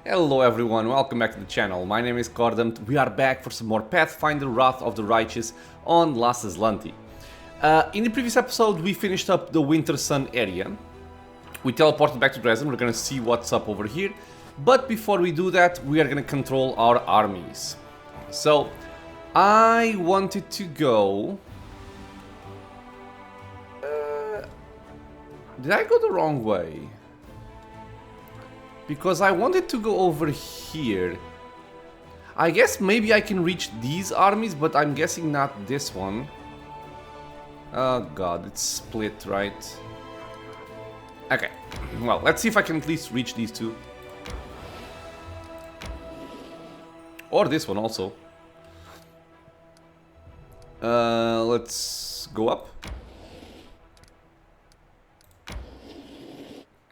Hello everyone, welcome back to the channel. My name is Cordam. We are back for some more Pathfinder Wrath of the Righteous on Last Azlanti. In the previous episode we finished up the Winter Sun area. We teleported back to Dresden. We're gonna see what's up over here. But before we do that, we are gonna control our armies. So, I wanted to go... did I go the wrong way? Because I wanted to go over here. I guess maybe I can reach these armies, but I'm guessing not this one. Oh god, it's split, right? Okay, well, let's see if I can at least reach these two. Or this one also. Let's go up.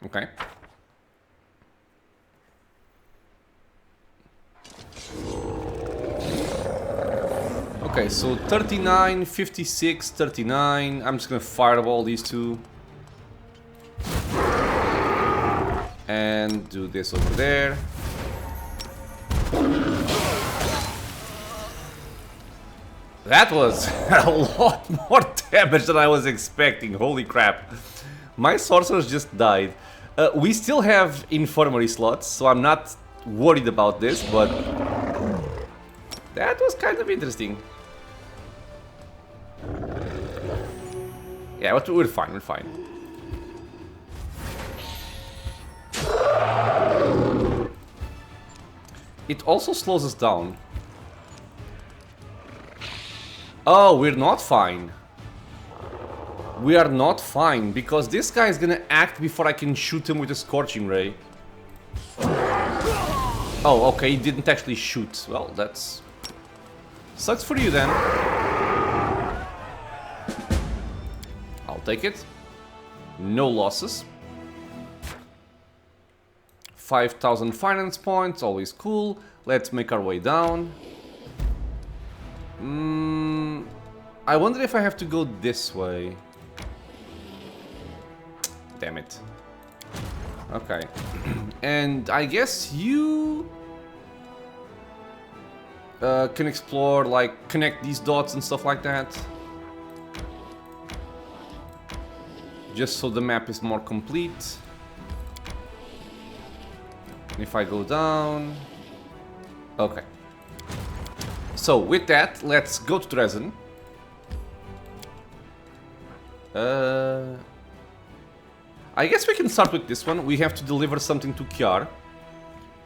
Okay. Okay, so 39, 56, 39. I'm just gonna fireball these two. And do this over there. That was a lot more damage than I was expecting, holy crap. My sorcerers just died. We still have infirmary slots, so I'm not worried about this, but that was kind of interesting. Yeah, but we're fine, we're fine. It also slows us down. Oh, we're not fine. We are not fine, because this guy is gonna act before I can shoot him with a Scorching Ray. Oh, okay, he didn't actually shoot. Well, that's... sucks for you then. I'll take it. No losses. 5,000 finance points, always cool. Let's make our way down. I wonder if I have to go this way. Damn it. Okay. And I guess you can explore, like, connect these dots and stuff like that. Just so the map is more complete. If I go down... okay. So, with that, let's go to Dresden. I guess we can start with this one. We have to deliver something to Kiar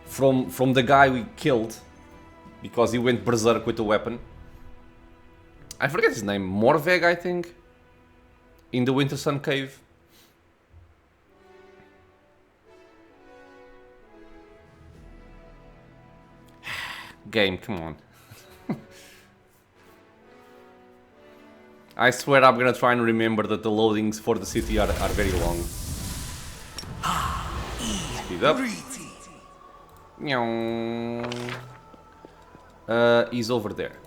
from the guy we killed because he went berserk with the weapon. I forget his name. Morveg, I think, in the Winter Sun cave. Game, come on. I swear I'm gonna try and remember that the loadings for the city are very long. Speed up. He's over there.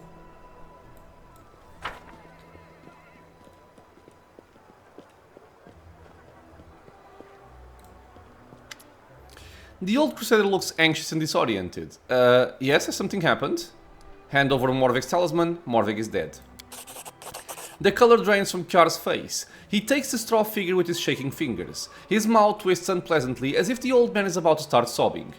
The old Crusader looks anxious and disoriented. Yes, has something happened? Hand over Morveg's talisman, Morveg is dead. The color drains from Kiar's face. He takes the straw figure with his shaking fingers. His mouth twists unpleasantly as if the old man is about to start sobbing.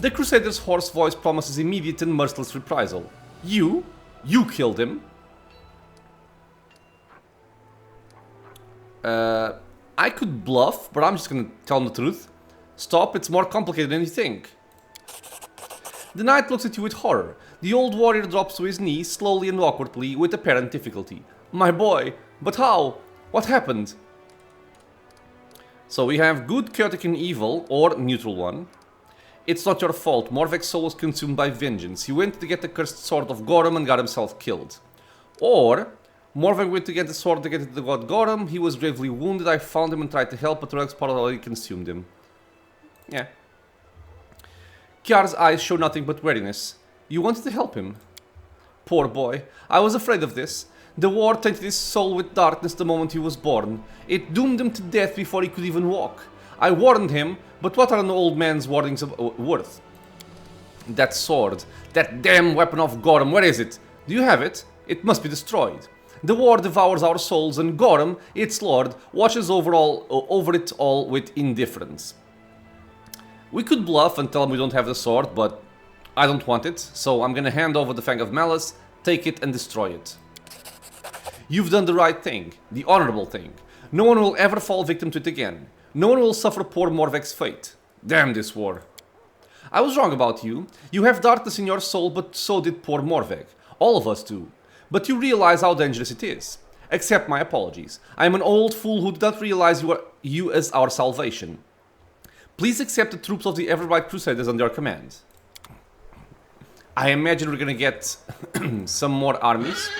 The Crusader's hoarse voice promises immediate and merciless reprisal. You? You killed him? I could bluff, but I'm just gonna tell him the truth. Stop, it's more complicated than you think. The knight looks at you with horror. The old warrior drops to his knees, slowly and awkwardly, with apparent difficulty. My boy, but how? What happened? So we have good, chaotic and evil, or neutral one. It's not your fault, Morveg's soul was consumed by vengeance. He went to get the cursed sword of Gorum and got himself killed. Or, Morveg went to get the sword to get it to the god Gorum, he was gravely wounded, I found him and tried to help, but the Rogue's power already consumed him. Yeah. Kiar's eyes show nothing but weariness. You wanted to help him. Poor boy. I was afraid of this. The war tainted his soul with darkness the moment he was born. It doomed him to death before he could even walk. I warned him, but what are an old man's warnings worth? That sword, that damn weapon of Gorm, where is it? Do you have it? It must be destroyed. The war devours our souls, and Gorm, its lord, watches over it all with indifference. We could bluff and tell him we don't have the sword, but I don't want it, so I'm gonna hand over the Fang of Malice, take it and destroy it. You've done the right thing, the honorable thing. No one will ever fall victim to it again. No one will suffer poor Morveg's fate. Damn this war. I was wrong about you. You have darkness in your soul, but so did poor Morveg. All of us do. But you realize how dangerous it is. Accept my apologies. I am an old fool who did not realize you as our salvation. Please accept the troops of the ever-bright Crusaders under your command. I imagine we're gonna get some more armies.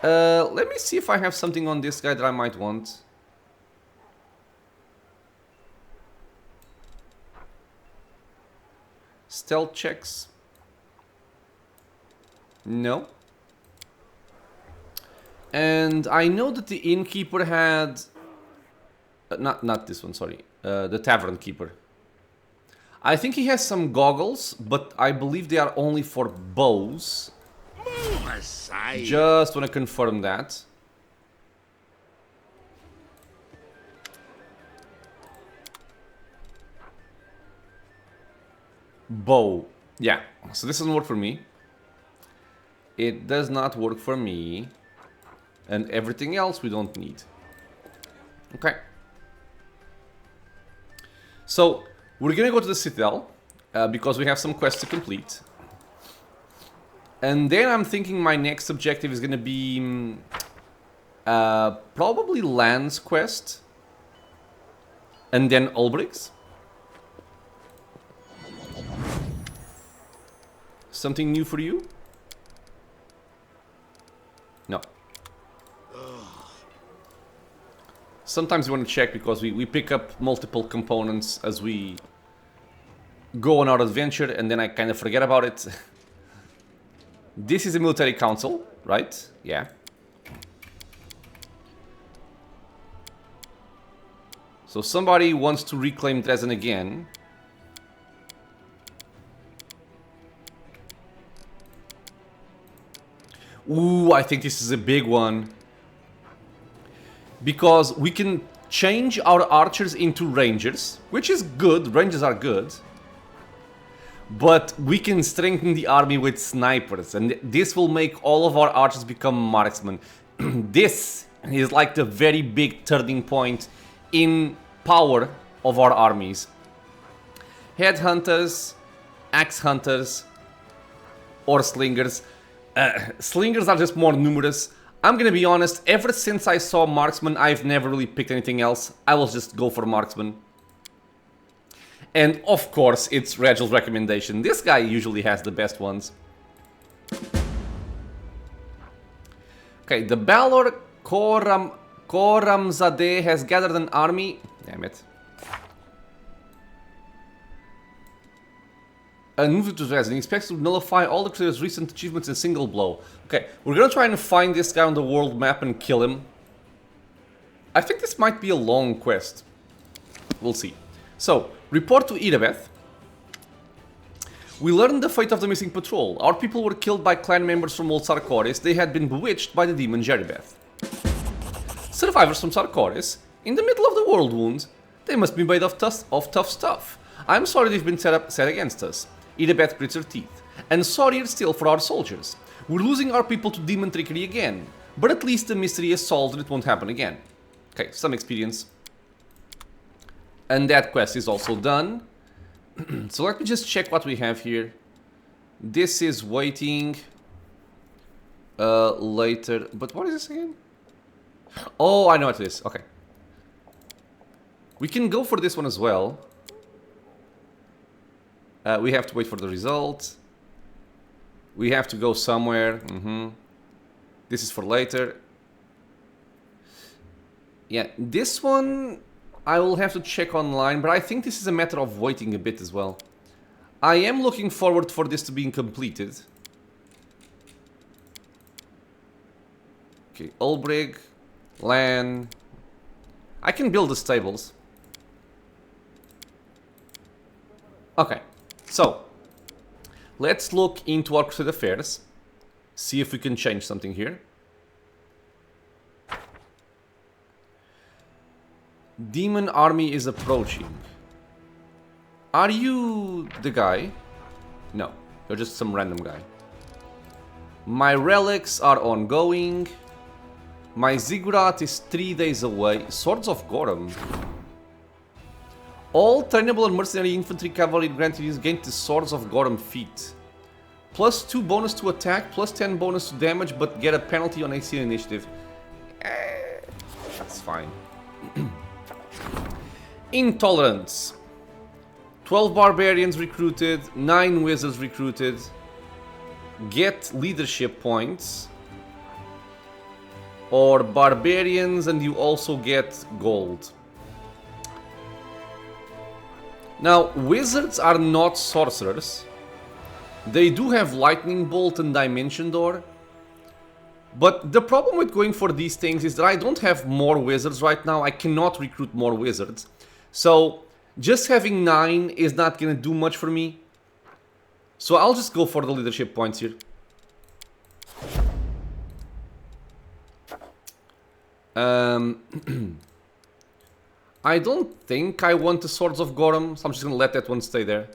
Let me see if I have something on this guy that I might want. Stealth checks. No. And I know that the innkeeper had... not this one, sorry. The tavern keeper. I think he has some goggles, but I believe they are only for bows. Just want to confirm that. Bow. Yeah, so this doesn't work for me. It does not work for me. And everything else we don't need. Okay. So, we're gonna go to the Citadel. Because we have some quests to complete. And then I'm thinking my next objective is gonna be... probably Lann's quest. And then Ulbrich's. Something new for you? No. Sometimes we want to check because we pick up multiple components as we go on our adventure and then I kind of forget about it. This is a military council, right? Yeah. So somebody wants to reclaim Dresden again. Ooh, I think this is a big one. Because we can change our archers into rangers, which is good, rangers are good. But we can strengthen the army with snipers, and this will make all of our archers become marksmen. This is like the very big turning point in power of our armies. Headhunters, axe hunters, or slingers. Slingers are just more numerous. I'm gonna be honest, ever since I saw marksman, I've never really picked anything else. I will just go for marksman. And of course, it's Regel's recommendation. This guy usually has the best ones. Okay, the Balor Khorramzadeh has gathered an army. Damn it. And moved to Dresden. He expects to nullify all the Crusader's recent achievements in a single blow. Okay, we're gonna try and find this guy on the world map and kill him. I think this might be a long quest. We'll see. So, report to Idabeth. We learned the fate of the missing patrol. Our people were killed by clan members from Old Sarkoris. They had been bewitched by the demon Jeribeth. Survivors from Sarkoris? In the middle of the world wound? They must be made of tough stuff. I'm sorry they've been set against us. Idabeth grits her teeth. And sorrier still for our soldiers. We're losing our people to demon trickery again. But at least the mystery is solved and it won't happen again. Okay, some experience. And that quest is also done. So let me just check what we have here. This is waiting later. But what is this again? Oh, I know what it is. Okay. We can go for this one as well. We have to wait for the result. We have to go somewhere. This is for later. Yeah, this one I will have to check online, but I think this is a matter of waiting a bit as well. I am looking forward for this to being completed. Okay, Ulbrich, Lann. I can build the stables. Okay, so let's look into our Crusade affairs. See if we can change something here. Demon army is approaching. Are you the guy? No, you're just some random guy. My relics are ongoing. My ziggurat is 3 days away. Swords of Gorham. All trainable and mercenary infantry cavalry granted gain the Swords of Gorham feat. +2 bonus to attack, +10 bonus to damage, but get a penalty on AC initiative. That's fine. Intolerance. 12 barbarians recruited, 9 wizards recruited. Get leadership points. Or barbarians, and you also get gold. Now, wizards are not sorcerers. They do have lightning bolt and dimension door. But the problem with going for these things is that I don't have more wizards right now. I cannot recruit more wizards. So, just having 9 is not going to do much for me. So I'll just go for the leadership points here. I don't think I want the Swords of Gorham, so I'm just going to let that one stay there.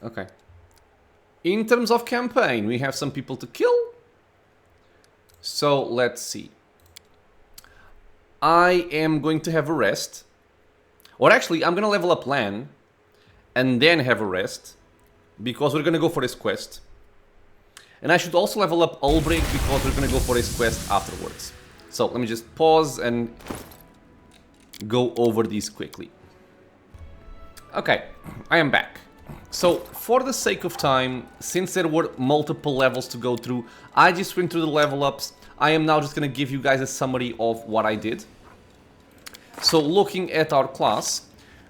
Okay. In terms of campaign, we have some people to kill. So, let's see. I am going to have a rest. Or actually, I'm going to level up Lann. And then have a rest. Because we're going to go for this quest. And I should also level up Ulbrich because we're going to go for his quest afterwards. So, let me just pause and go over these quickly. Okay, I am back. So, for the sake of time, since there were multiple levels to go through, I just went through the level ups. I am now just going to give you guys a summary of what I did. So, looking at our class,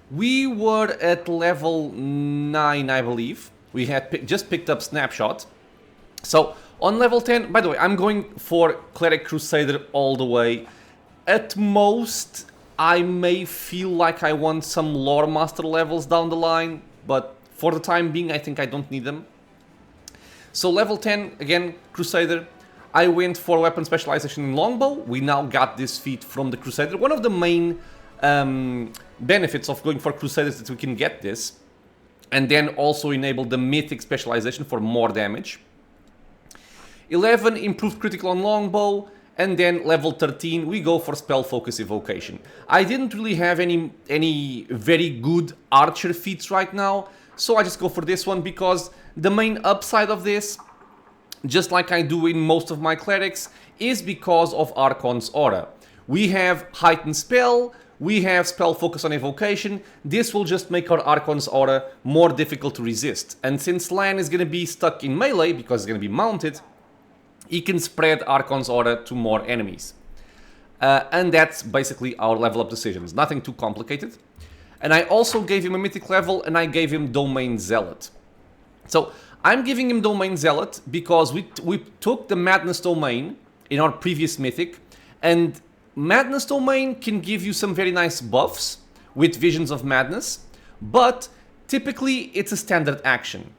we were at level 9, I believe. We had just picked up Snapshot. So, on level 10, by the way, I'm going for Cleric Crusader all the way. At most, I may feel like I want some Lore Master levels down the line, but for the time being, I think I don't need them. So level 10, again, Crusader. I went for weapon specialization in Longbow. We now got this feat from the Crusader. One of the main benefits of going for Crusaders is that we can get this. And then also enable the Mythic specialization for more damage. 11, improved critical on Longbow. And then level 13, we go for Spell Focus Evocation. I didn't really have any very good Archer feats right now. So I just go for this one because the main upside of this, just like I do in most of my clerics, is because of Archon's Aura. We have Heightened Spell, we have Spell Focus on Evocation. This will just make our Archon's Aura more difficult to resist. And since Lann is going to be stuck in melee because it's going to be mounted, he can spread Archon's Aura to more enemies. And that's basically our level up decisions. Nothing too complicated. And I also gave him a mythic level, and I gave him Domain Zealot. So, I'm giving him Domain Zealot because we took the Madness Domain in our previous mythic, and Madness Domain can give you some very nice buffs with Visions of Madness, but typically it's a standard action.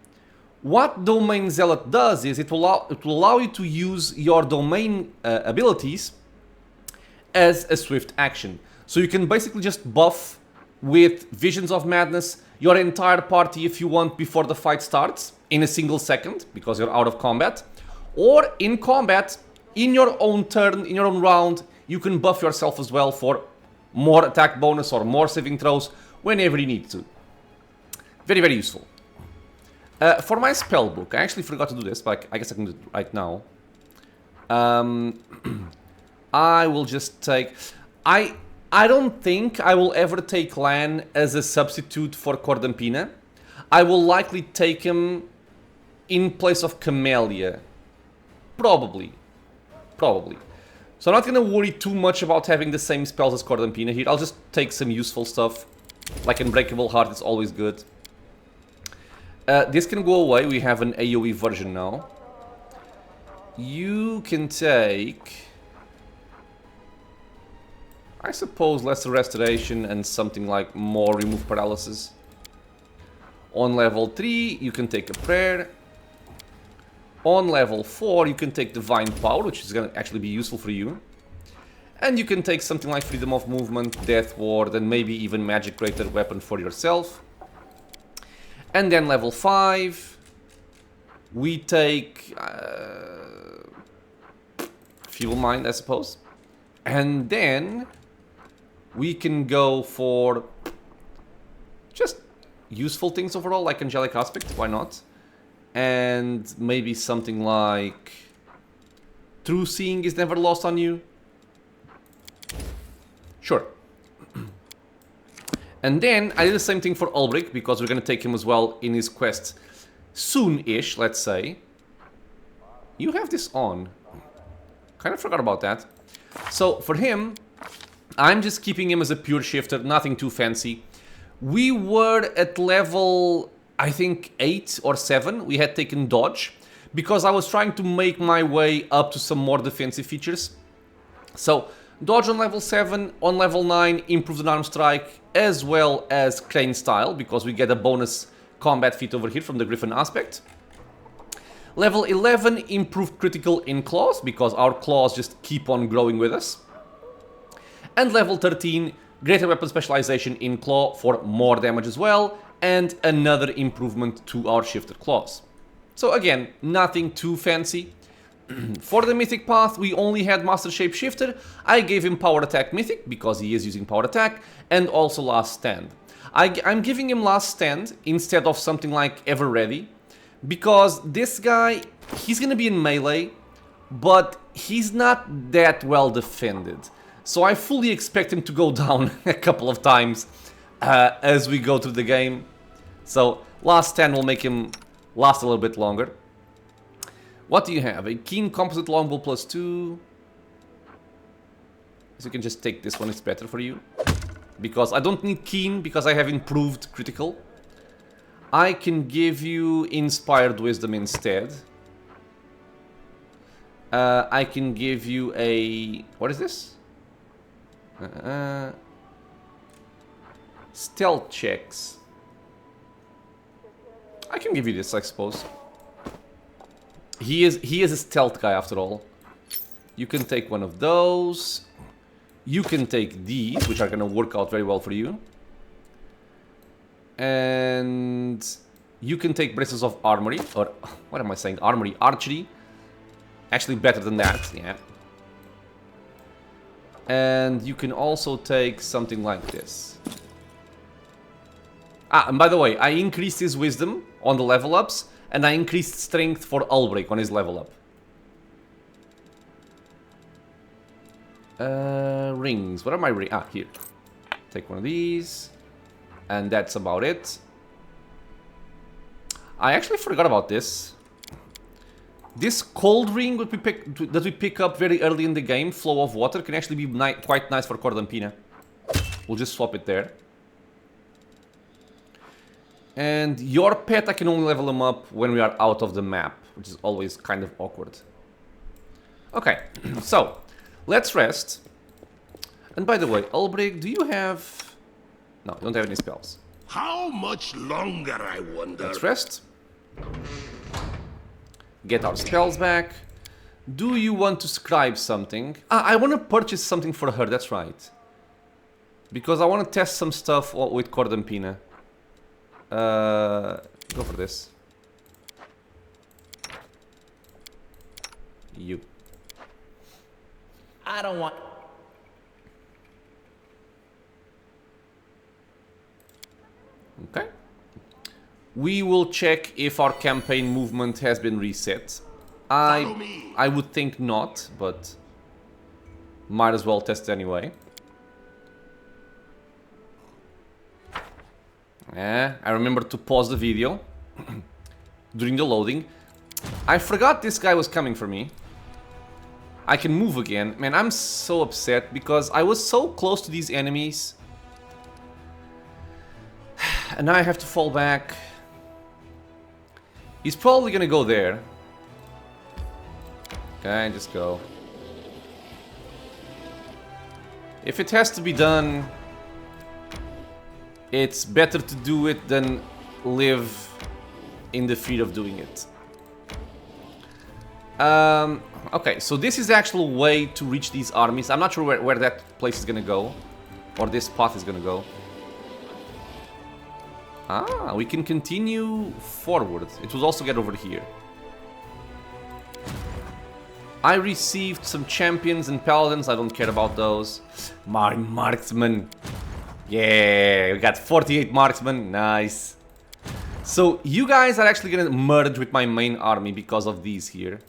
What Domain Zealot does is it will allow you to use your domain abilities as a swift action. So you can basically just buff with Visions of Madness your entire party if you want before the fight starts in a single second because you're out of combat, or in combat in your own turn, in your own round, you can buff yourself as well for more attack bonus or more saving throws whenever you need to. Very, very useful. For my spell book, I actually forgot to do this, but I guess I can do it right now. I will just take... I don't think I will ever take Lann as a substitute for Cordampina. I will likely take him in place of Camellia. Probably. So I'm not going to worry too much about having the same spells as Cordampina here. I'll just take some useful stuff. Like Unbreakable Heart is always good. This can go away. We have an AoE version now. You can take... I suppose lesser restoration and something like more remove paralysis. On level 3, you can take a prayer. On level 4, you can take divine power, which is going to actually be useful for you. And you can take something like freedom of movement, death ward, and maybe even magic greater weapon for yourself. And then level 5, we take feeble mind, I suppose. And then we can go for just useful things overall, like angelic aspect, why not? And maybe something like true seeing is never lost on you. Sure. And then I did the same thing for Ulbrich, because we're going to take him as well in his quest soon-ish, let's say. You have this on. Kind of forgot about that. So for him, I'm just keeping him as a pure shifter, nothing too fancy. We were at level, I think, 8 or 7. We had taken dodge, because I was trying to make my way up to some more defensive features. So dodge on level 7, on level 9, improved unarmed strike, as well as crane style, because we get a bonus combat feat over here from the griffin aspect. Level 11, improved critical in claws, because our claws just keep on growing with us. And level 13, greater weapon specialization in claw for more damage as well, and another improvement to our shifter claws. So again, nothing too fancy. For the mythic path, we only had master shapeshifter. I gave him power attack mythic, because he is using power attack, and also last stand. I'm giving him last stand instead of something like ever ready, because this guy, he's gonna be in melee, but he's not that well defended. So I fully expect him to go down a couple of times as we go through the game. So last stand will make him last a little bit longer. What do you have? A keen composite longbow +2. So you can just take this one, it's better for you. Because I don't need keen, because I have improved critical. I can give you inspired wisdom instead. I can give you a... what is this? Stealth checks. I can give you this, I suppose. He is a stealth guy after all. You can take one of those. You can take these, which are going to work out very well for you. And you can take braces of armory, or what am I saying? Armory, archery. Actually better than that, yeah. And you can also take something like this. Ah, and by the way, I increased his wisdom on the level ups, and I increased strength for Ulbrich on his level up. Rings. What are my rings? Ah, here. Take one of these. And that's about it. I actually forgot about this. This cold ring that we pick up very early in the game, Flow of Water, can actually be quite nice for Cordampina. We'll just swap it there. And your pet, I can only level him up when we are out of the map, which is always kind of awkward. Okay, so let's rest. And by the way, Ulbrich, do you have... no, you don't have any spells. How much longer, I wonder? Let's rest. Get our spells back. Do you want to scribe something? Ah, I want to purchase something for her, that's right. Because I want to test some stuff with Cordampina. Go for this. You. I don't want... okay. We will check if our campaign movement has been reset. I would think not, but might as well test anyway. I remember to pause the video during the loading. I forgot this guy was coming for me. I can move again. Man, I'm so upset because I was so close to these enemies. And now I have to fall back. He's probably gonna go there. Okay, just go. If it has to be done, it's better to do it than live in the fear of doing it. Okay, so this is the actual way to reach these armies. I'm not sure where that place is gonna go, or this path is gonna go. Ah, we can continue forward. It will also get over here. I received some champions and paladins. I don't care about those. My marksman. Yeah, we got 48 marksmen. Nice. So you guys are actually gonna merge with my main army because of these here.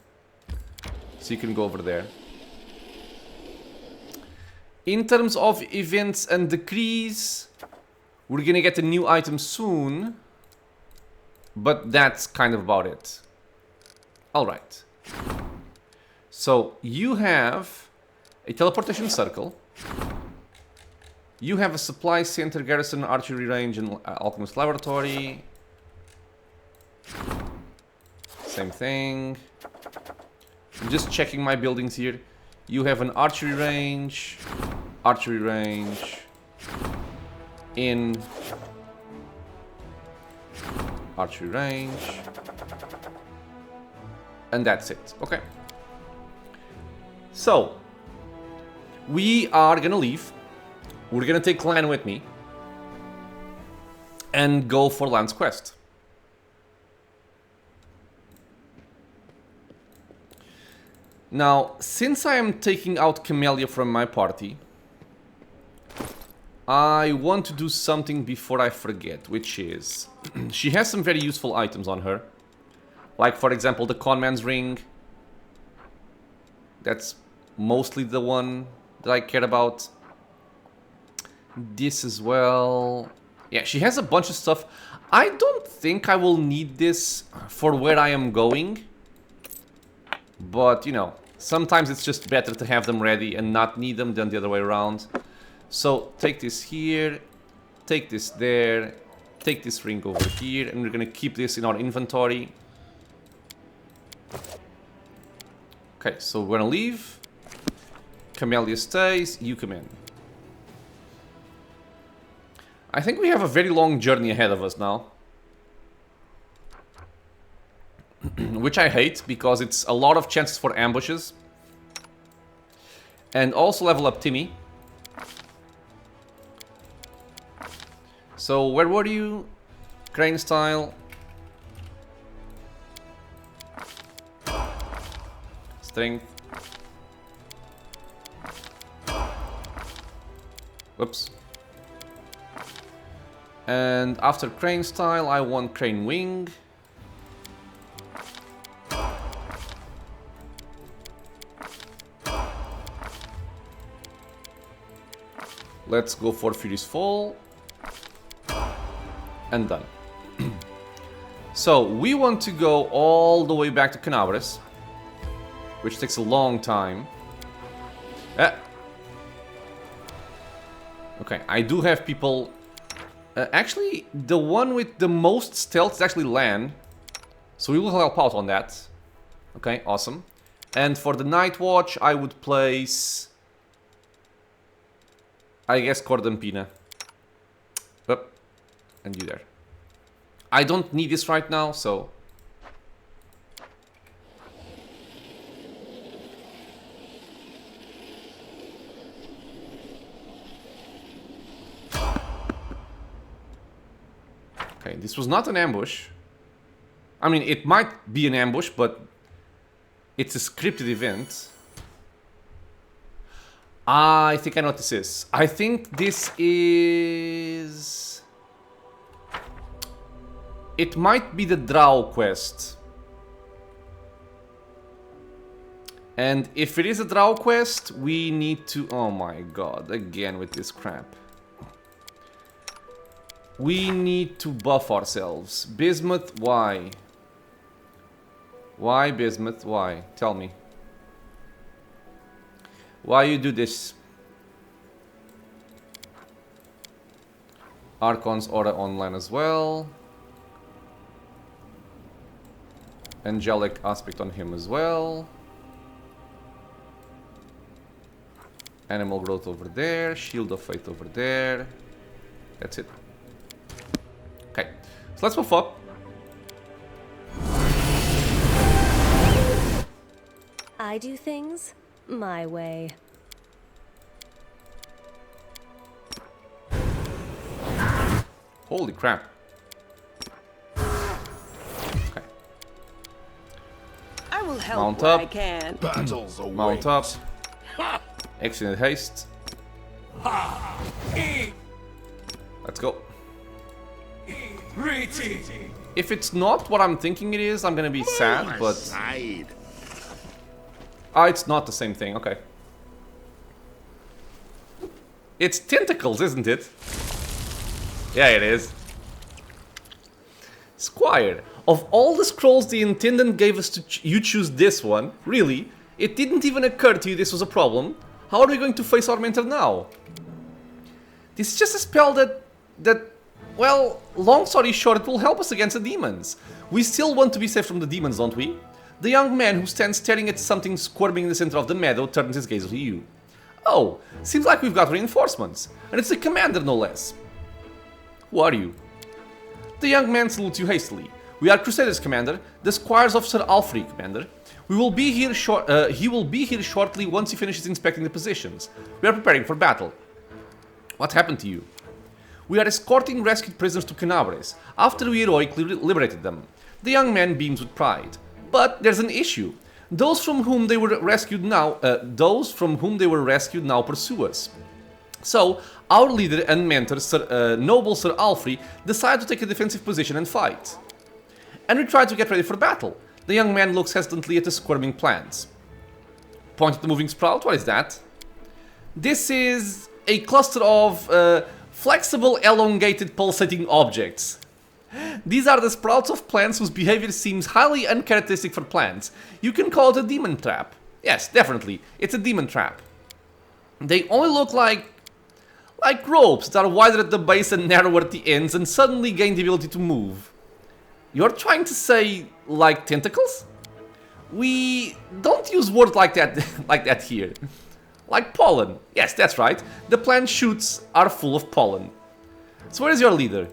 So you can go over there. In terms of events and decrees, we're gonna get a new item soon. But that's kind of about it. Alright. So you have a teleportation circle. You have a supply center, garrison, archery range, and alchemist laboratory. Same thing. I'm just checking my buildings here. You have an archery range, in archery range, and that's it. Okay. So we are gonna leave. We're gonna take Lann with me and go for Lann's quest. Now, since I am taking out Camellia from my party, I want to do something before I forget, which is she has some very useful items on her. Like, for example, the Conman's Ring. That's mostly the one that I care about. This as well. Yeah, she has a bunch of stuff. I don't think I will need this for where I am going. But, you know, sometimes it's just better to have them ready and not need them than the other way around. So, take this here, take this there, take this ring over here, and we're gonna keep this in our inventory. Okay, so we're gonna leave. Camellia stays, you come in. I think we have a very long journey ahead of us now. Which I hate, because it's a lot of chances for ambushes. And also level up Timmy. So, where were you? Crane style. Strength. Whoops. And after crane style, I want crane wing. Let's go for Furious Fall. And done. So, we want to go all the way back to Canabres, which takes a long time. Okay, I do have people... actually, the one with the most stealth is actually Lann. So we will help out on that. Okay, awesome. And for the Night Watch, I would place... I guess Cordampina. Up. And you there. I don't need this right now, so... Okay, this was not an ambush. I mean, it might be an ambush, but it's a scripted event. I think I know what this is. I think this is... It might be the Drow quest. And if it is a Drow quest, we need to... Oh my god, again with this crap. We need to buff ourselves. Bismuth, why? Why, Bismuth, why? Tell me. Why you do this? Archon's Aura online as well. Angelic aspect on him as well. Animal growth over there, shield of faith over there. That's it. Okay, so let's move up. I do things my way. Holy crap. Okay. I will help Mount where up. I can. Battles await. Mount up. Excellent haste. Let's go. If it's not what I'm thinking it is, I'm gonna be sad, but... Side. Ah, it's not the same thing, okay. It's Tentacles, isn't it? Yeah, it is. Squire, of all the scrolls the Intendant gave us to you choose this one, really? It didn't even occur to you this was a problem? How are we going to face our mentor now? This is just a spell that, well, long story short, it will help us against the demons. We still want to be safe from the demons, don't we? The young man who stands staring at something squirming in the center of the meadow turns his gaze to you. Oh, seems like we've got reinforcements, and it's the commander no less. Who are you? The young man salutes you hastily. We are Crusaders, Commander, the squires of Sir Allfrey, Commander. He will be here shortly once he finishes inspecting the positions. We are preparing for battle. What happened to you? We are escorting rescued prisoners to Canabres, after we heroically liberated them. The young man beams with pride. But there's an issue. Those from whom they were rescued now pursue us. So, our leader and mentor, noble Sir Allfrey, decided to take a defensive position and fight. And we tried to get ready for battle. The young man looks hesitantly at the squirming plants. Point at the moving sprout, what is that? This is a cluster of flexible, elongated, pulsating objects. These are the sprouts of plants whose behavior seems highly uncharacteristic for plants. You can call it a demon trap. Yes, definitely, it's a demon trap. They only look like ropes that are wider at the base and narrower at the ends and suddenly gain the ability to move. You're trying to say, like tentacles? We don't use words like that here. Like pollen. Yes, that's right. The plant shoots are full of pollen. So where is your leader?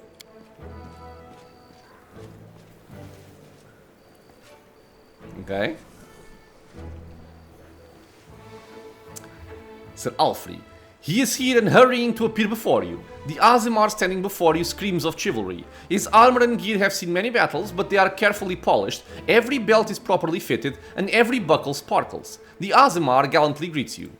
Okay. Sir Allfrey. He is here and hurrying to appear before you. The Aasimar standing before you screams of chivalry. His armor and gear have seen many battles, but they are carefully polished, every belt is properly fitted, and every buckle sparkles. The Aasimar gallantly greets you.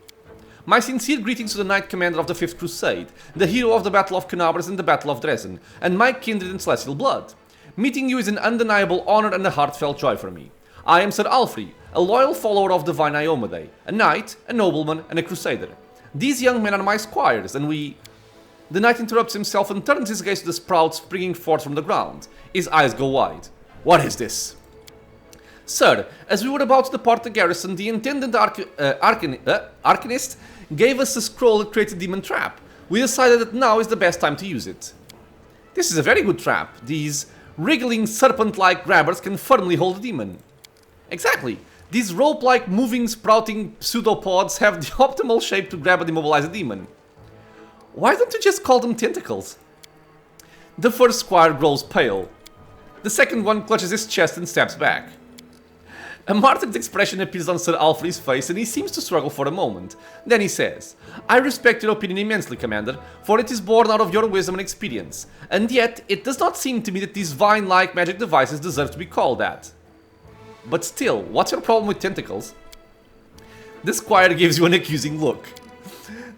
My sincere greetings to the Knight Commander of the 5th Crusade, the hero of the Battle of Canabres and the Battle of Dresden, and my kindred in celestial blood. Meeting you is an undeniable honor and a heartfelt joy for me. I am Sir Allfrey, a loyal follower of divine Iomedae, a knight, a nobleman, and a crusader. These young men are my squires, and we... The knight interrupts himself and turns his gaze to the sprouts springing forth from the ground. His eyes go wide. What is this? Sir, as we were about to depart the garrison, the intendant arcanist gave us a scroll that creates a demon trap. We decided that now is the best time to use it. This is a very good trap. These wriggling serpent-like grabbers can firmly hold a demon. Exactly. These rope-like moving sprouting pseudopods have the optimal shape to grab and immobilize a demon. Why don't you just call them tentacles? The first squire grows pale. The second one clutches his chest and steps back. A martyred expression appears on Sir Allfrey's face and he seems to struggle for a moment. Then he says, I respect your opinion immensely, Commander, for it is born out of your wisdom and experience. And yet, it does not seem to me that these vine-like magic devices deserve to be called that. But still, what's your problem with tentacles? The squire gives you an accusing look.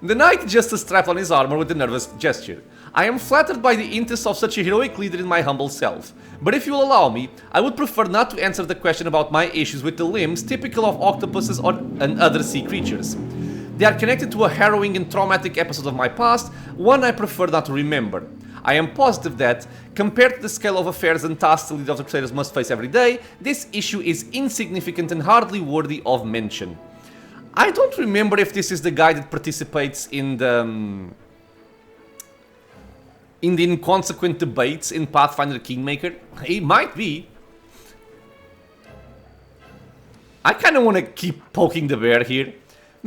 The knight adjusts a strap on his armor with a nervous gesture. I am flattered by the interest of such a heroic leader in my humble self, but if you will allow me, I would prefer not to answer the question about my issues with the limbs typical of octopuses and other sea creatures. They are connected to a harrowing and traumatic episode of my past, one I prefer not to remember. I am positive that, compared to the scale of affairs and tasks the leader of the Crusaders must face every day, this issue is insignificant and hardly worthy of mention. I don't remember if this is the guy that participates in the inconsequent debates in Pathfinder Kingmaker. It might be. I kind of want to keep poking the bear here.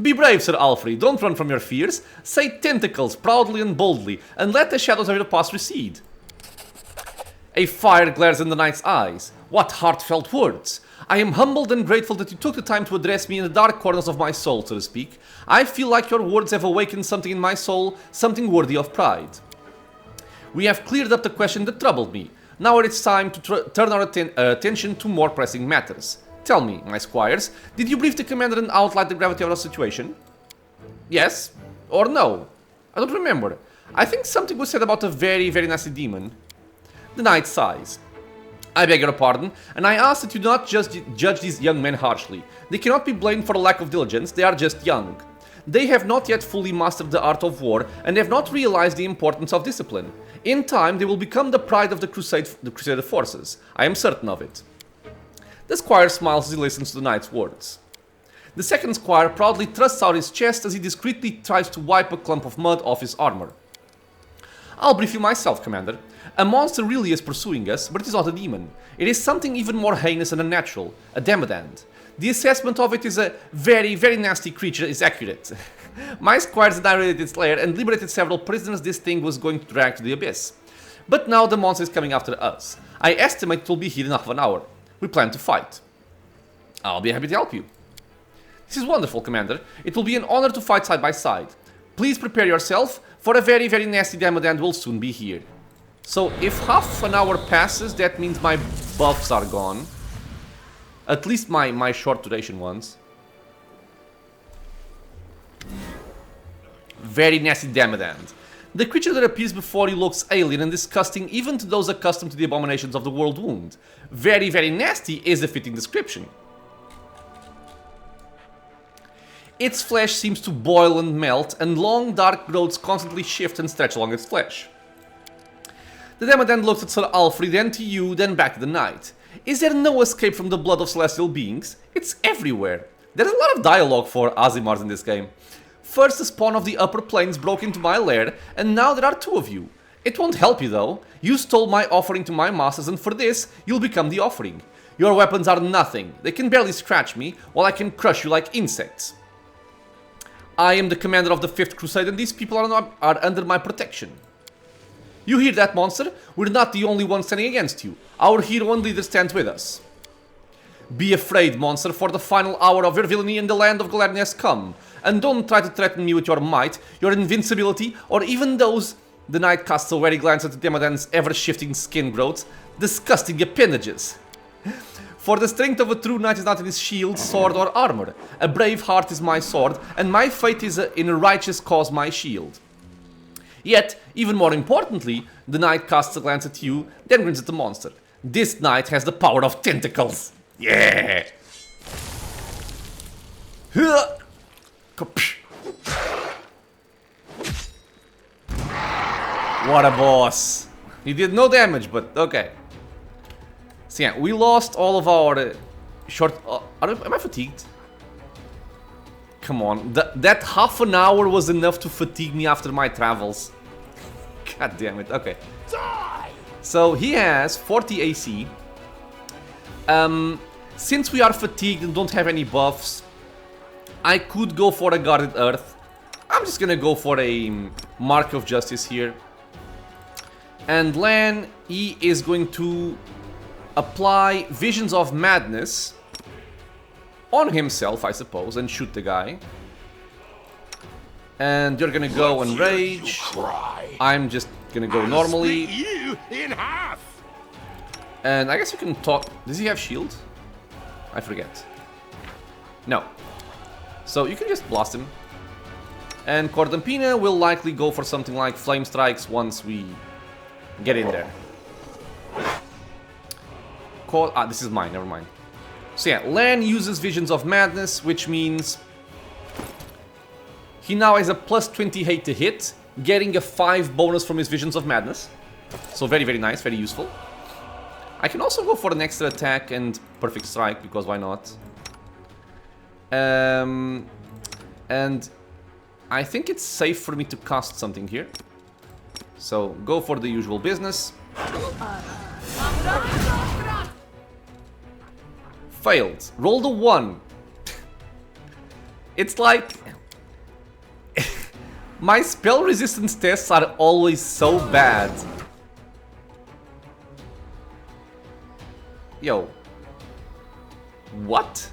Be brave, Sir Allfrey, don't run from your fears. Say Tentacles proudly and boldly, and let the shadows of your past recede. A fire glares in the knight's eyes. What heartfelt words! I am humbled and grateful that you took the time to address me in the dark corners of my soul, so to speak. I feel like your words have awakened something in my soul, something worthy of pride. We have cleared up the question that troubled me. Now it is time to turn our attention to more pressing matters. Tell me, my squires, did you brief the commander and outline the gravity of our situation? Yes? Or no? I don't remember. I think something was said about a very, very nasty demon. The knight sighs. I beg your pardon, and I ask that you do not judge these young men harshly. They cannot be blamed for a lack of diligence, they are just young. They have not yet fully mastered the art of war, and have not realized the importance of discipline. In time, they will become the pride of the Crusader forces. I am certain of it. The squire smiles as he listens to the knight's words. The second squire proudly thrusts out his chest as he discreetly tries to wipe a clump of mud off his armor. I'll brief you myself, Commander. A monster really is pursuing us, but it is not a demon. It is something even more heinous and unnatural, a demodand. The assessment of it is a very, very nasty creature is accurate. My squires annihilated its lair and liberated several prisoners this thing was going to drag to the abyss. But now the monster is coming after us. I estimate it will be here in half an hour. We plan to fight. I'll be happy to help you. This is wonderful, Commander. It will be an honor to fight side by side. Please prepare yourself, for a very, very nasty demodand will soon be here. So, if half an hour passes, that means my buffs are gone. At least my short duration ones. Very nasty demodand. The creature that appears before you looks alien and disgusting even to those accustomed to the abominations of the world wound. Very, very nasty is a fitting description. Its flesh seems to boil and melt, and long dark growths constantly shift and stretch along its flesh. The demodand looks at Sir Allfrey, then to you, then back to the knight. Is there no escape from the blood of celestial beings? It's everywhere. There's a lot of dialogue for Azimars in this game. First, the spawn of the upper planes broke into my lair, and now there are two of you. It won't help you though. You stole my offering to my masters, and for this, you'll become the offering. Your weapons are nothing. They can barely scratch me, while I can crush you like insects. I am the commander of the 5th Crusade, and these people are under my protection. You hear that, monster? We're not the only ones standing against you. Our hero and leader stands with us. Be afraid, monster, for the final hour of your villainy in the land of Galernia has come. And don't try to threaten me with your might, your invincibility, or even those... The knight casts a wary glance at the demodand's ever-shifting skin growths. Disgusting appendages. For the strength of a true knight is not in his shield, sword, or armor. A brave heart is my sword, and my faith is in a righteous cause my shield. Yet, even more importantly, the knight casts a glance at you, then grins at the monster. This knight has the power of tentacles. Yeah! What a boss. He did no damage, but okay. So yeah, we lost all of our short... am I fatigued? Come on, that half an hour was enough to fatigue me after my travels. God damn it, okay. So he has 40 AC. Since we are fatigued and don't have any buffs, I could go for a Guarded Earth. I'm just gonna go for a Mark of Justice here. And Lann, he is going to apply Visions of Madness on himself, I suppose, and shoot the guy. And you're gonna go and rage. I'm just gonna go normally. And I guess you can talk. Does he have shield? I forget. No. So you can just blast him. And Cordampina will likely go for something like Flame Strikes once we get in there. This is mine, never mind. So yeah, Lann uses Visions of Madness, which means he now has a plus 28 to hit, getting a 5 bonus from his Visions of Madness. So very, very nice, very useful. I can also go for an extra attack and Perfect Strike, because why not? And I think it's safe for me to cast something here. So go for the usual business. Failed. Rolled a 1. It's like... my spell resistance tests are always so bad. Yo. What?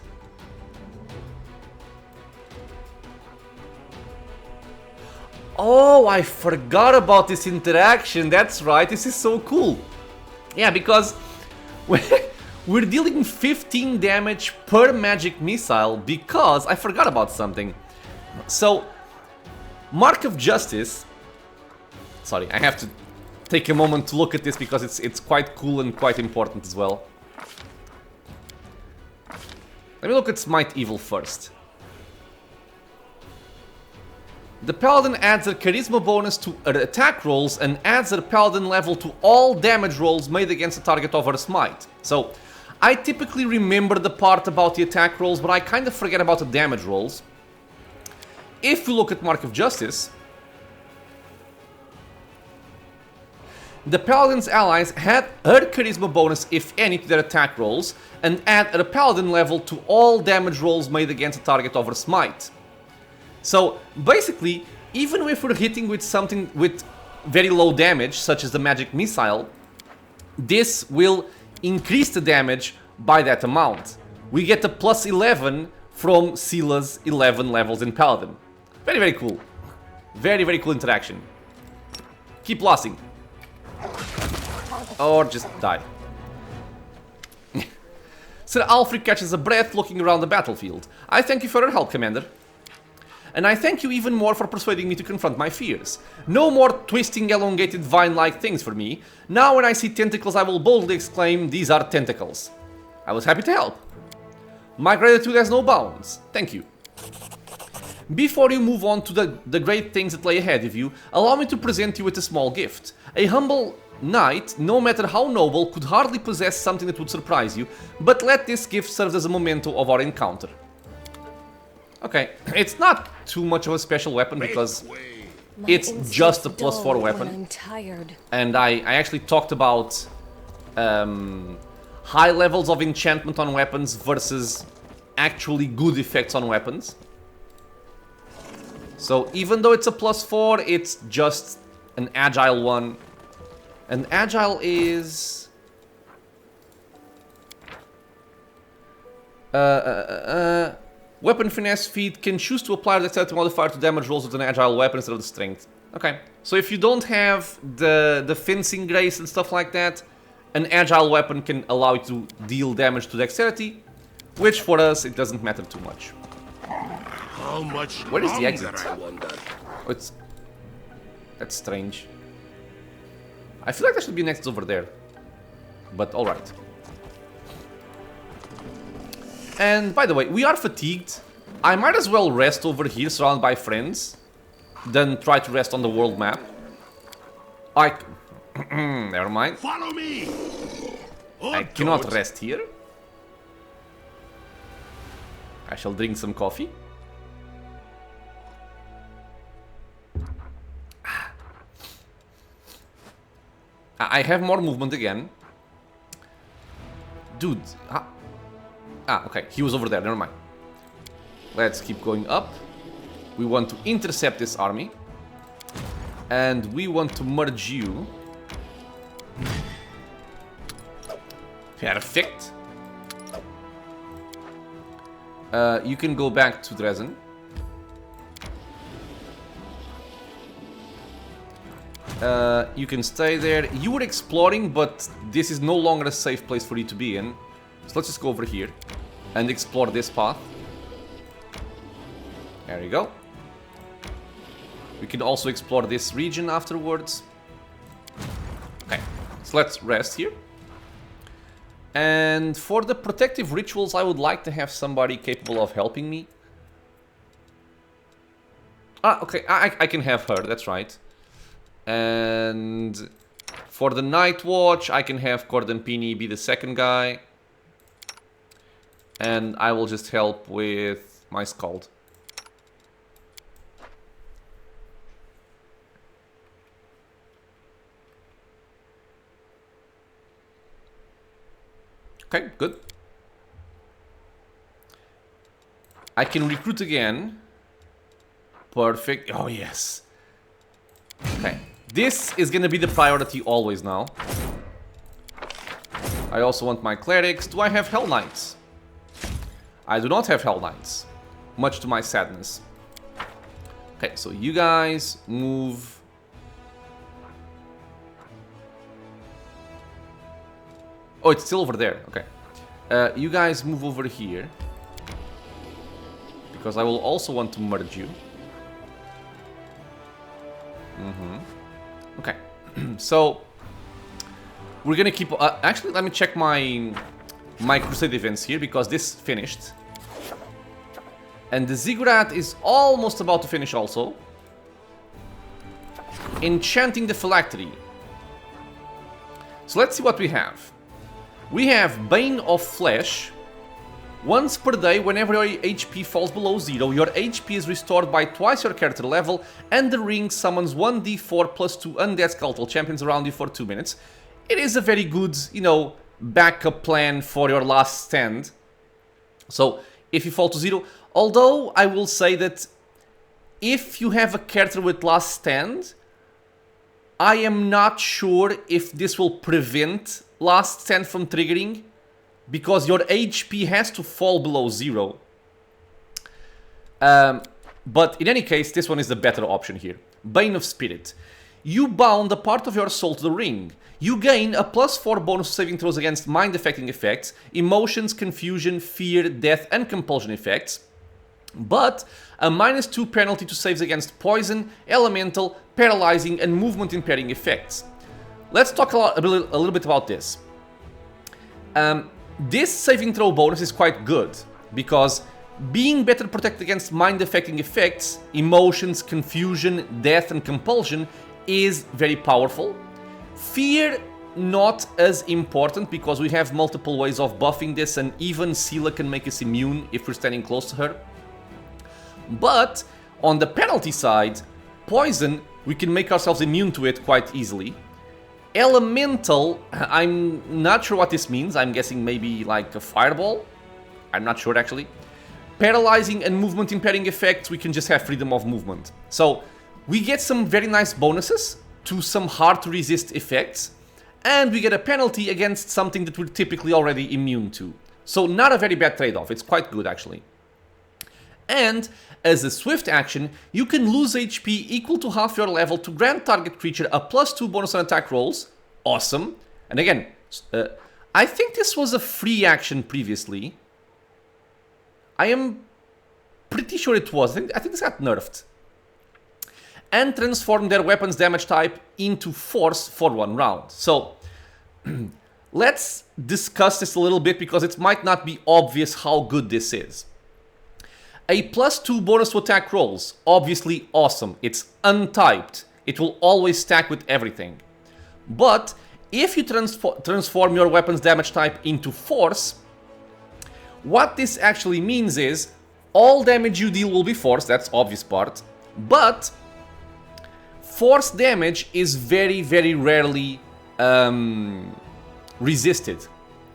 Oh, I forgot about this interaction. That's right, this is so cool. Yeah, because we're dealing 15 damage per magic missile because I forgot about something. So, Mark of Justice... Sorry, I have to take a moment to look at this because it's quite cool and quite important as well. Let me look at Smite Evil first. The Paladin adds a Charisma bonus to her attack rolls and adds her Paladin level to all damage rolls made against a target of her Smite. So, I typically remember the part about the attack rolls, but I kind of forget about the damage rolls. If you look at Mark of Justice, the Paladin's allies had her Charisma bonus, if any, to their attack rolls, and add her Paladin level to all damage rolls made against a target of her Smite. So, basically, even if we're hitting with something with very low damage, such as the magic missile, this will increase the damage by that amount. We get a plus 11 from Sila's 11 levels in Paladin. Very, very cool. Very, very cool interaction. Keep lossing. Or just die. Sir Allfrey catches a breath looking around the battlefield. I thank you for your help, Commander. And I thank you even more for persuading me to confront my fears. No more twisting, elongated, vine-like things for me. Now when I see tentacles, I will boldly exclaim, these are tentacles. I was happy to help. My gratitude has no bounds. Thank you. Before you move on to the great things that lay ahead of you, allow me to present you with a small gift. A humble knight, no matter how noble, could hardly possess something that would surprise you, but let this gift serve as a memento of our encounter. Okay, it's not too much of a special weapon because it's just a +4 weapon. I'm tired. And I actually talked about high levels of enchantment on weapons versus actually good effects on weapons. So even though it's a +4, it's just an agile one. And agile is... Weapon finesse feat can choose to apply the dexterity modifier to damage rolls with an agile weapon instead of the strength. Okay, so if you don't have the fencing grace and stuff like that, an agile weapon can allow you to deal damage to dexterity, which for us it doesn't matter too much. How much Where is the exit? longer, I wonder? Oh, that's strange. I feel like there should be an exit over there, but alright. And by the way, we are fatigued. I might as well rest over here surrounded by friends than try to rest on the world map. Never mind. Follow me. I cannot rest here. I shall drink some coffee. I have more movement again. Dude. Okay. He was over there. Never mind. Let's keep going up. We want to intercept this army. And we want to merge you. Perfect. You can go back to Dresden. You can stay there. You were exploring, but this is no longer a safe place for you to be in. So let's just go over here and explore this path. There you go. We can also explore this region afterwards. Okay, so let's rest here. And for the protective rituals, I would like to have somebody capable of helping me. Okay, I can have her, that's right. And for the Night Watch, I can have Cordenpini be the second guy. And I will just help with my Scald. Okay, good. I can recruit again. Perfect. Oh, yes. Okay. This is gonna be the priority always now. I also want my clerics. Do I have Hell Knights? I do not have Hell Knights. Much to my sadness. Okay, so you guys move. Oh, it's still over there. Okay. You guys move over here. Because I will also want to merge you. Okay. So we're gonna keep... actually, let me check my Crusade events here, because this finished. And the Ziggurat is almost about to finish also. Enchanting the Phylactery. So let's see what we have. We have Bane of Flesh. Once per day, whenever your HP falls below 0, your HP is restored by twice your character level, and the ring summons 1d4 plus 2 undead skeletal champions around you for 2 minutes. It is a very good, you know, backup plan for your last stand. So, if you fall to 0, although I will say that if you have a character with last stand, I am not sure if this will prevent last stand from triggering, because your HP has to fall below 0. But in any case, this one is the better option here. Bane of Spirit. You bound a part of your soul to the ring. You gain a +4 bonus to saving throws against mind-affecting effects, emotions, confusion, fear, death, and compulsion effects. But a -2 penalty to saves against poison, elemental, paralyzing, and movement impairing effects. Let's talk a little bit about this. This saving throw bonus is quite good, because being better protected against mind-affecting effects, emotions, confusion, death, and compulsion is very powerful. Fear, not as important, because we have multiple ways of buffing this, and even Scylla can make us immune if we're standing close to her. But on the penalty side, poison, we can make ourselves immune to it quite easily. Elemental, I'm not sure what this means. I'm guessing maybe like a fireball. I'm not sure actually. Paralyzing and movement impairing effects, we can just have freedom of movement. So we get some very nice bonuses to some hard to resist effects, and we get a penalty against something that we're typically already immune to. So not a very bad trade-off. It's quite good actually. And as a swift action, you can lose HP equal to half your level to grant target creature a +2 bonus on attack rolls. Awesome. And again, I think this was a free action previously. I am pretty sure it was. I think this got nerfed. And transform their weapons damage type into force for 1 round. So let's discuss this a little bit, because it might not be obvious how good this is. A +2 bonus to attack rolls, obviously awesome. It's untyped. It will always stack with everything. But if you transform your weapon's damage type into force, what this actually means is all damage you deal will be force, that's obvious part. But force damage is very, very rarely resisted.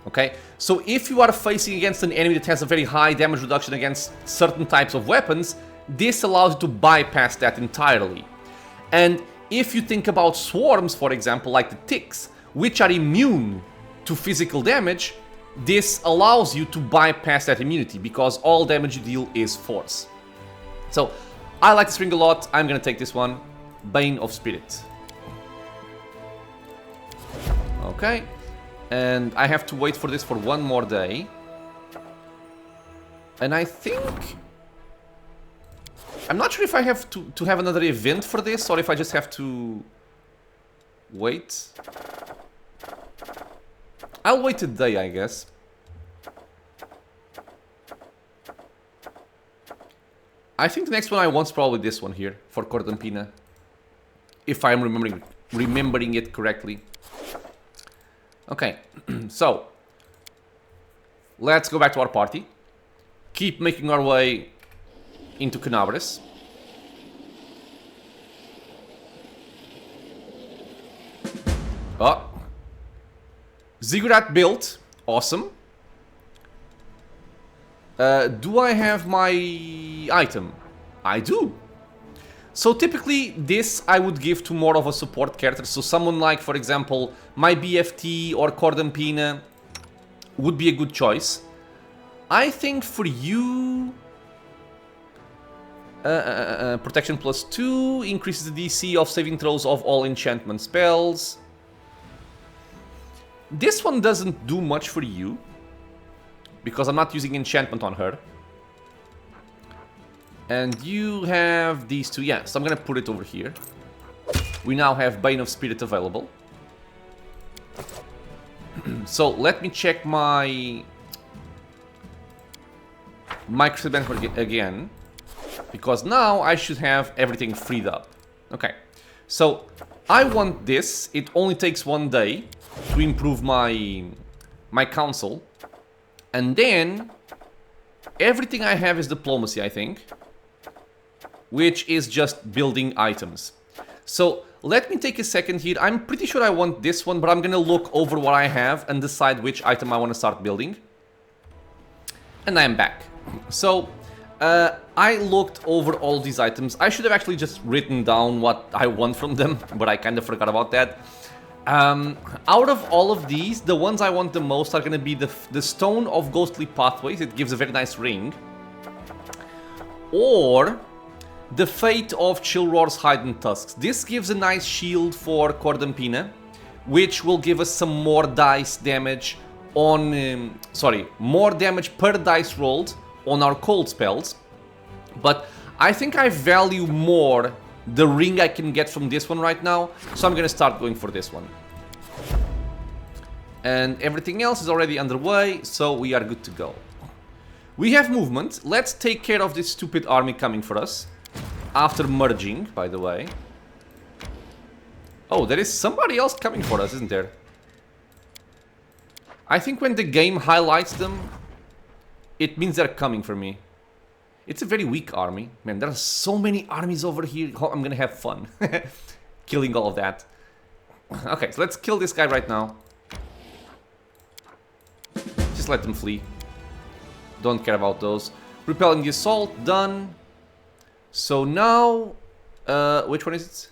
Okay, so if you are facing against an enemy that has a very high damage reduction against certain types of weapons, this allows you to bypass that entirely. And if you think about swarms, for example, like the ticks, which are immune to physical damage, this allows you to bypass that immunity, because all damage you deal is force. So I like this ring a lot. I'm gonna take this one. Bane of Spirit. Okay. And I have to wait for this for 1 more day. And I think... I'm not sure if I have to have another event for this, or if I just have to wait. I'll wait a day, I guess. I think the next one I want is probably this one here, for Cordampina. If I'm remembering it correctly. Okay, so let's go back to our party. Keep making our way into Canabris. Oh, Ziggurat built, awesome. Do I have my item? I do. So typically this I would give to more of a support character. So someone like, for example, my BFT or Cordampina would be a good choice. I think for you... protection +2 increases the DC of saving throws of all enchantment spells. This one doesn't do much for you, because I'm not using enchantment on her. And you have these two, yeah, so I'm gonna put it over here. We now have Bane of Spirit available. So let me check my Crusade benchmark again, because now I should have everything freed up. Okay, so I want this. It only takes 1 day to improve my council, and then everything I have is diplomacy, I think, which is just building items. So let me take a second here. I'm pretty sure I want this one, but I'm gonna look over what I have and decide which item I want to start building. And I'm back. So I looked over all these items. I should have actually just written down what I want from them, but I kind of forgot about that. Out of all of these, the ones I want the most are gonna be the Stone of Ghostly Pathways. It gives a very nice ring. Or the Fate of Chillroar's Hidden Tusks. This gives a nice shield for Cordampina, which will give us some more dice damage on... more damage per dice rolled on our cold spells. But I think I value more the ring I can get from this one right now, so I'm gonna start going for this one. And everything else is already underway, so we are good to go. We have movement. Let's take care of this stupid army coming for us. After merging, by the way. Oh, there is somebody else coming for us, isn't there? I think when the game highlights them, it means they're coming for me. It's a very weak army. Man, there are so many armies over here. Oh, I'm gonna have fun. Killing all of that. Okay, so let's kill this guy right now. Just let them flee. Don't care about those. Repelling the assault, done. So now, which one is it?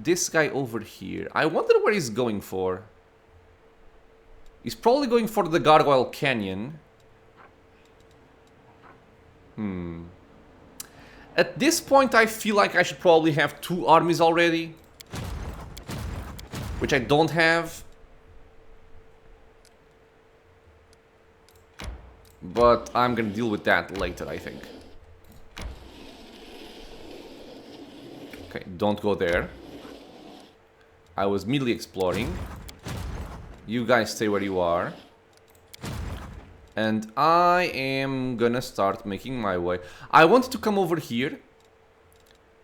This guy over here. I wonder where he's going for. He's probably going for the Gargoyle Canyon. At this point, I feel like I should probably have 2 armies already, which I don't have. But I'm gonna deal with that later, I think. Okay, don't go there. I was immediately exploring. You guys stay where you are. And I am gonna start making my way. I wanted to come over here,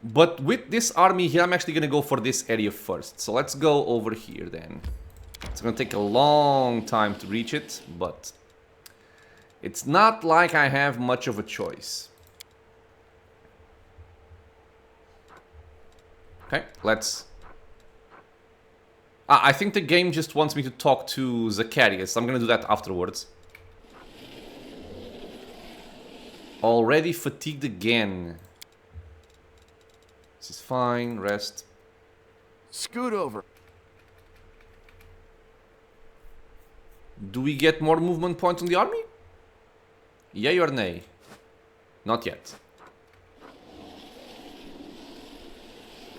but with this army here, I'm actually gonna go for this area first. So let's go over here then. It's gonna take a long time to reach it, but it's not like I have much of a choice. Okay, let's... I think the game just wants me to talk to Zacharias. I'm gonna do that afterwards. Already fatigued again. This is fine, rest. Scoot over. Do we get more movement points on the army? Yay or nay? Not yet.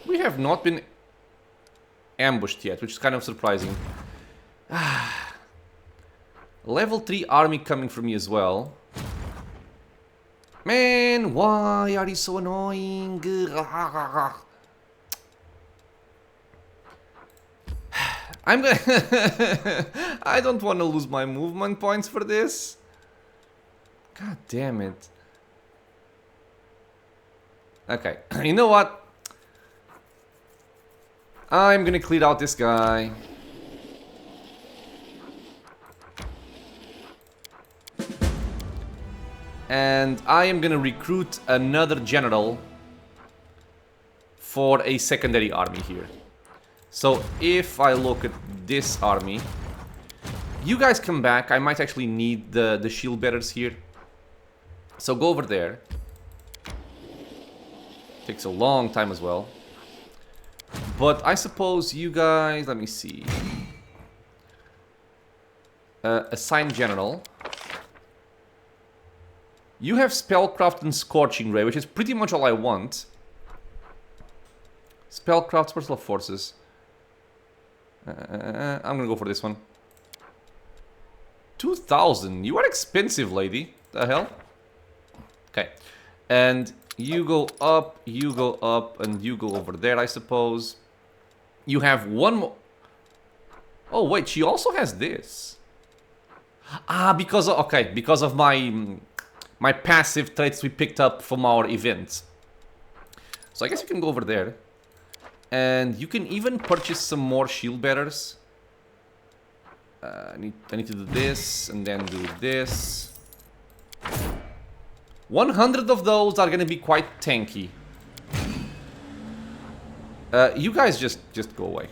We have not been ambushed yet, which is kind of surprising. Level 3 army coming for me as well. Man, why are you so annoying? I'm gonna... I don't want to lose my movement points for this. God damn it. Okay, you know what? I'm gonna clear out this guy. And I am gonna recruit another general for a secondary army here. So if I look at this army, you guys come back. I might actually need the shield bearers here. So go over there. Takes a long time as well. But I suppose you guys, let me see. Assign general. You have Spellcraft and Scorching Ray, which is pretty much all I want. Spellcraft, Personal Forces. I'm gonna go for this one. 2,000. You are expensive, lady. The hell? Okay. And you go up, and you go over there, I suppose. You have one more. Oh, wait, she also has this. Ah, because of, okay, because of my passive traits we picked up from our event. So I guess you can go over there. And you can even purchase some more shield bearers. I need to do this, and then do this. 100 of those are gonna be quite tanky. You guys just go away.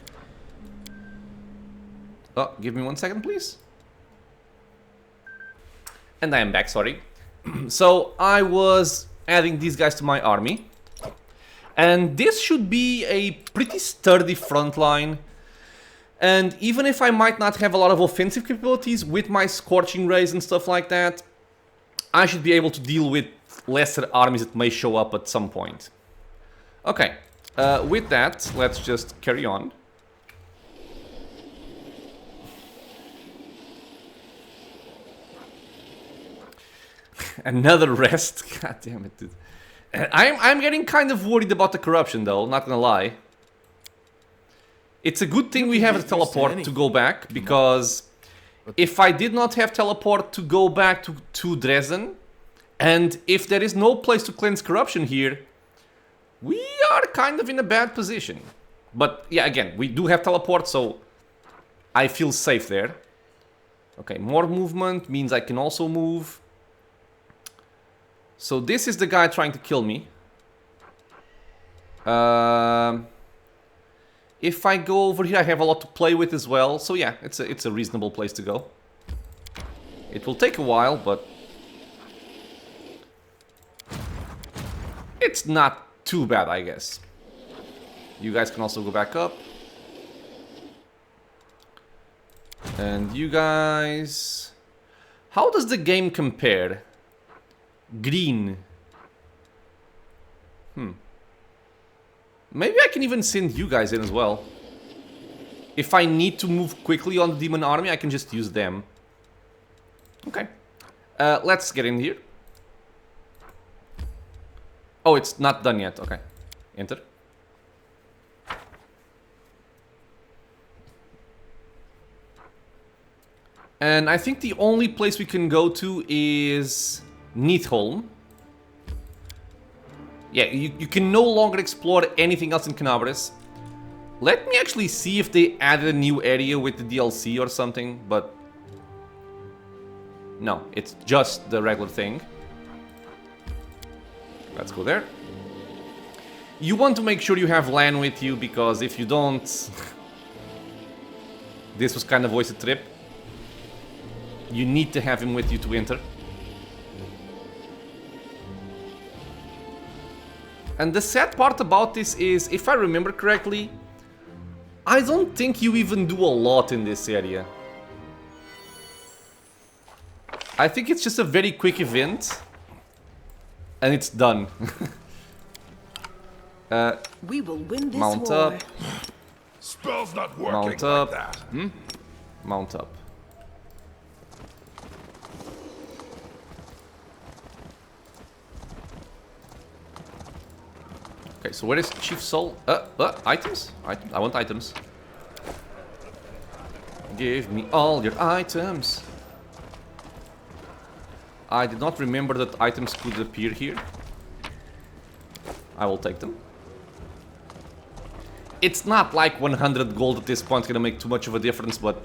Oh, give me 1 second, please. And I am back, sorry. So, I was adding these guys to my army. And this should be a pretty sturdy front line. And even if I might not have a lot of offensive capabilities with my Scorching Rays and stuff like that, I should be able to deal with lesser armies that may show up at some point. Okay, with that, let's just carry on. Another rest? God damn it, dude. I'm getting kind of worried about the corruption, though, not gonna lie. It's a good thing we have a teleport to go back, because if I did not have teleport to go back to Dresden, and if there is no place to cleanse corruption here, we are kind of in a bad position. But yeah, again, we do have teleport, so I feel safe there. Okay, more movement means I can also move. So this is the guy trying to kill me. If I go over here, I have a lot to play with as well. So yeah, it's a reasonable place to go. It will take a while, but it's not too bad, I guess. You guys can also go back up. And you guys... How does the game compare? Green. Maybe I can even send you guys in as well. If I need to move quickly on the demon army, I can just use them. Okay. Let's get in here. Oh, it's not done yet. Okay. Enter. And I think the only place we can go to is Neathholm. Yeah, you can no longer explore anything else in Canabris. Let me actually see if they added a new area with the DLC or something, but... No, it's just the regular thing. Let's go there. You want to make sure you have Lann with you, because if you don't... This was kind of a wasted trip. You need to have him with you to enter. And the sad part about this is, if I remember correctly, I don't think you even do a lot in this area. I think it's just a very quick event, and it's done. We will win this Mount war. up. Spell's not working Mount up. like that. Mount up. Okay, so where is Chief Soul? Items? I want items. Give me all your items. I did not remember that items could appear here. I will take them. It's not like 100 gold at this point is gonna make too much of a difference, but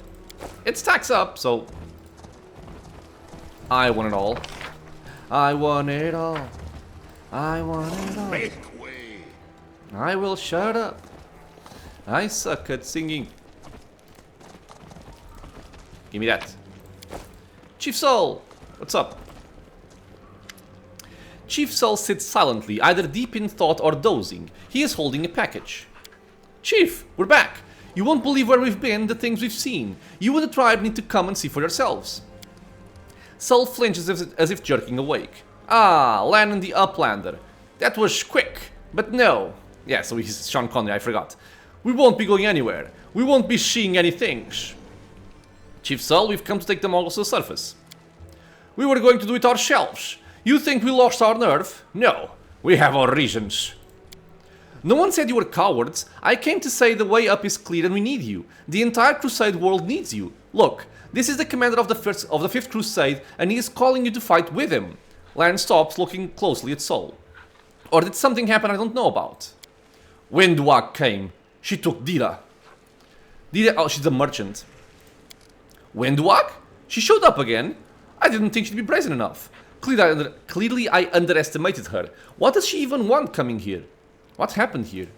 it stacks up, so... I want it all. I want it all. I want it all. Make way. I will shut up. I suck at singing. Give me that. Chief Soul, what's up? Chief Sol sits silently, either deep in thought or dozing. He is holding a package. Chief, we're back. You won't believe where we've been, the things we've seen. You and the tribe need to come and see for yourselves. Sol flinches as if jerking awake. Ah, Lann and the Uplander. That was quick, but no. Yeah, so he's Sean Connery, I forgot. We won't be going anywhere. We won't be seeing any things. Chief Sol, we've come to take the Mongols to the surface. We were going to do it ourselves. You think we lost our nerve? No, we have our reasons. No one said you were cowards. I came to say the way up is clear and we need you. The entire Crusade world needs you. Look, this is the commander of the 5th Crusade and he is calling you to fight with him. Lann stops, looking closely at Sol. Or did something happen I don't know about? Windwag came. She took Dira. Dira, oh, she's a merchant. Windwag? She showed up again? I didn't think she'd be brazen enough. Clearly I underestimated her. What does she even want coming here? What happened here?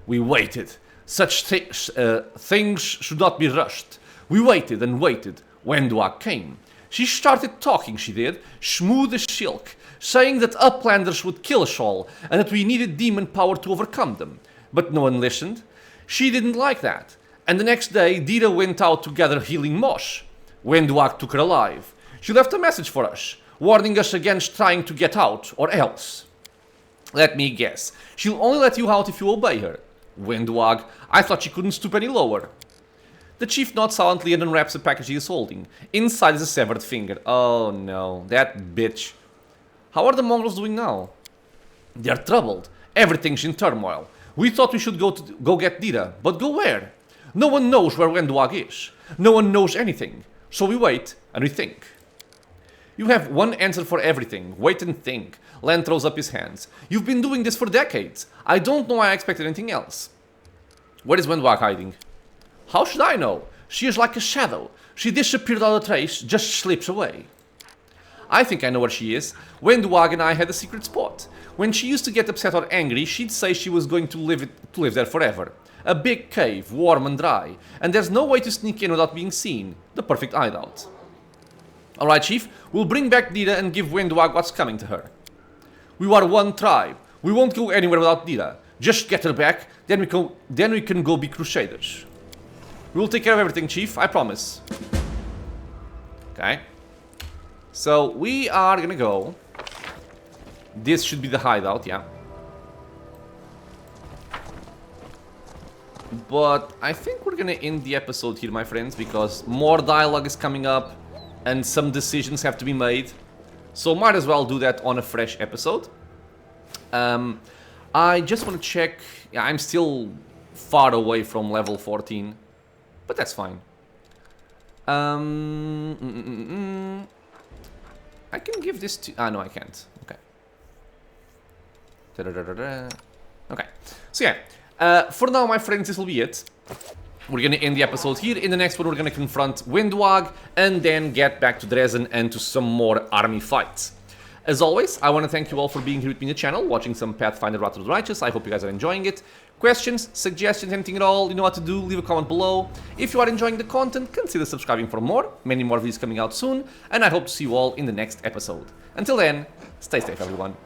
We waited. Such things should not be rushed. We waited and waited. Windwag came. She started talking, she did, smooth as silk, saying that Uplanders would kill us all, and that we needed demon power to overcome them. But no one listened. She didn't like that. And the next day, Dira went out to gather healing moss. Windwag took her alive. She left a message for us, warning us against trying to get out, or else. Let me guess. She'll only let you out if you obey her. Windwag, I thought she couldn't stoop any lower. The chief nods silently and unwraps the package he is holding. Inside is a severed finger. Oh no, that bitch. How are the Mongols doing now? They're troubled. Everything's in turmoil. We thought we should go get Dira, but go where? No one knows where Windwag is. No one knows anything. So we wait and we think. You have one answer for everything. Wait and think. Lann throws up his hands. You've been doing this for decades. I don't know why I expected anything else. Where is Windwag hiding? How should I know? She is like a shadow. She disappeared without a trace, just slips away. I think I know where she is. Windwag and I had a secret spot. When she used to get upset or angry, she'd say she was going to live there forever. A big cave, warm and dry. And there's no way to sneak in without being seen. The perfect hideout. Alright, Chief, we'll bring back Dira and give Windwag what's coming to her. We are one tribe. We won't go anywhere without Dira. Just get her back, then we can go be Crusaders. We'll take care of everything, Chief, I promise. Okay. So, we are gonna go. This should be the hideout, yeah. But I think we're gonna end the episode here, my friends, because more dialogue is coming up and some decisions have to be made. So might as well do that on a fresh episode. I just want to check. Yeah, I'm still far away from level 14, but that's fine. I can give this to... Ah, no, I can't. Okay. Okay. So yeah, for now, my friends, this will be it. We're gonna end the episode here. In the next one, we're gonna confront Windwag and then get back to Dresden and to some more army fights. As always, I want to thank you all for being here with me in the channel, watching some Pathfinder WotR. I hope you guys are enjoying it. Questions, suggestions, anything at all, you know what to do, leave a comment below. If you are enjoying the content, consider subscribing for more. Many more videos coming out soon, and I hope to see you all in the next episode. Until then, stay safe, everyone.